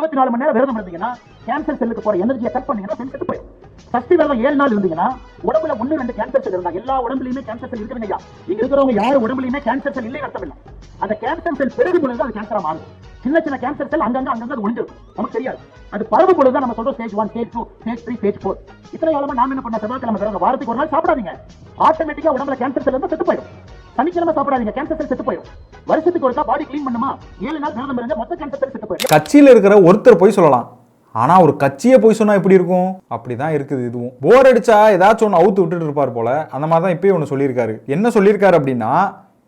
24 மணி நேரம் விரதம் இருந்தீங்கன்னா கேன்சர் செல்லுக்கு போற எனர்ஜியை கட் பண்ணீங்கன்னா செல் செத்து போயிடும். சஷ்டி விரதம் 7 நாள் இருந்தீங்கன்னா உடம்புல 1-2 கேன்சர் செல் இருந்தா எல்லா உடம்புலயுமே கேன்சர் செல் இருக்குதுங்க ஐயா. இங்க இருக்கிறவங்க யாரும் உடம்புலயுமே கேன்சர் செல் இல்லை அர்த்தம் இல்லை. அந்த கேன்சர் செல் பெருகும் பொழுது அது கேன்சரா மாறும். சின்ன கேன்சர் செல் அங்கங்க அது ஒளிஞ்சிருக்கும், நமக்கு தெரியாது. அது பரவும் பொழுது நம்ம சொல்றோம் ஸ்டேஜ் 1, ஸ்டேஜ் 2, ஸ்டேஜ் 3, ஸ்டேஜ் 4. இத்தனை காலமா நாம என்ன பண்ண, செவ்வாய்க்கிழமை விரதம், வாரத்துக்கு ஒரு நாள் சாப்பிடாதீங்க, ஆட்டோமேட்டிக்கா உடம்புல கேன்சர் செல் இருந்தா செத்து போயிடும். சனிக்கிழமை சாப்பிடாதீங்க, கேன்சர் செல் செத்து போயிடும். வருஷத்துக்கு ஒருக்கா பாடி கிளீன் பண்ணுமா, 7 நாள் விரதம் இருந்தா மொத்த கேன்சர் செல் செத்து போயிடும். கட்சியில இருக்கிற ஒருத்தர் போய் சொல்லலாம், ஆனா ஒரு கட்சியை போய் சொன்னா எப்படி இருக்கும்? அப்படிதான் இருக்குது இதுவும். போர் அடிச்சா ஏதாச்சும் ஒன்று அவுத்து விட்டுட்டு இருப்பார் போல. அந்த மாதிரி தான் இப்பயும் ஒன்று சொல்லியிருக்காரு. என்ன சொல்லியிருக்காரு அப்படின்னா,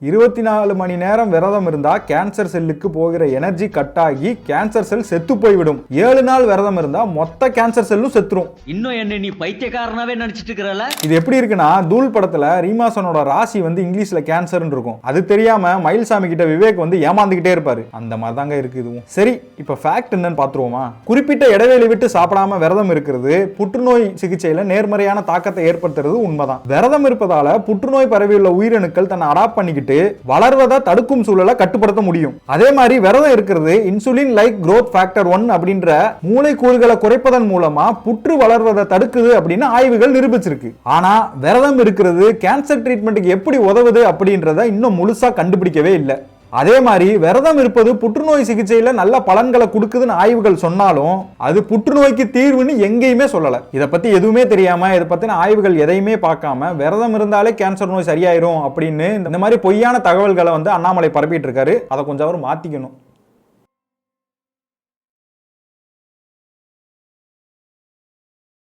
24 மணி நேரம் விரதம் இருந்தா கேன்சர் செல்லுக்கு போகிற எனர்ஜி கட் ஆகி கேன்சர் செல் செத்து போய்விடும். 7 நாள் விரதம் இருந்தா மொத்த கேன்சர் செல்லும் செத்துரும். இன்னும் என்ன நீ பைத்தியக்காரனாவே நினைச்சிட்டு இருக்கறல? இது எப்படி இருக்குன்னா, தூள் படத்துல ரீமாசனோட ராசி இங்கிலீஷ்ல கேன்சர்னு இருக்கும். அது தெரியாம மயில்சாமி கிட்ட விவேக் ஏமாந்துகிட்டே இருப்பாரு. அந்த மாதிரி தாங்க இருக்கு இதுவும். சரி, இப்ப ஃபேக்ட் என்னன்னு பாத்துருவோமா? குறிப்பிட்ட இடைவெளி விட்டு சாப்பிடாம விரதம் இருக்கிறது புற்றுநோய் சிகிச்சையில நேர்மறையான தாக்கத்தை ஏற்படுத்துறது உண்மைதான். விரதம் இருப்பதால புற்றுநோய் பரவியுள்ள உயிரணுக்கள் தன்னை அடாப்ட் பண்ணிக்கிட்டு வளர்வதை தடுக்கும் சூழலை கட்டுப்படுத்த முடியும். அதே மாதிரி விரதம் இருக்கிறது இன்சுலின் லைக் growth factor 1 அப்படின்ற மூளைக்கூறுகளை குறைப்பதன் மூலமா புற்று வளர்வதை தடுக்குது அப்படின்னு ஆய்வுகள் நிரூபிச்சிருக்கு. ஆனா விரதம் இருக்கிறது கேன்சர் ட்ரீட்மெண்ட்டுக்கு எப்படி உதவுது அப்படின்றத இன்னும் முழுசா கண்டுபிடிக்கவே இல்லை. அதே மாதிரி விரதம் இருப்பது புற்றுநோய் சிகிச்சையில நல்ல பலன்களை கொடுக்குதுன்னு ஆய்வுகள் சொன்னாலும் அது புற்றுநோய்க்கு தீர்வுன்னு எங்கேயுமே சொல்லல. இதை பத்தி எதுவுமே தெரியாம, இதை பத்தின ஆய்வுகள் எதையுமே பார்க்காம விரதம் இருந்தாலே கேன்சர் நோய் சரியாயிரும் அப்படின்னு இந்த மாதிரி பொய்யான தகவல்களை அண்ணாமலை பரப்பிட்டு இருக்காரு. அதை கொஞ்சம் அவர் மாத்திக்கணும்.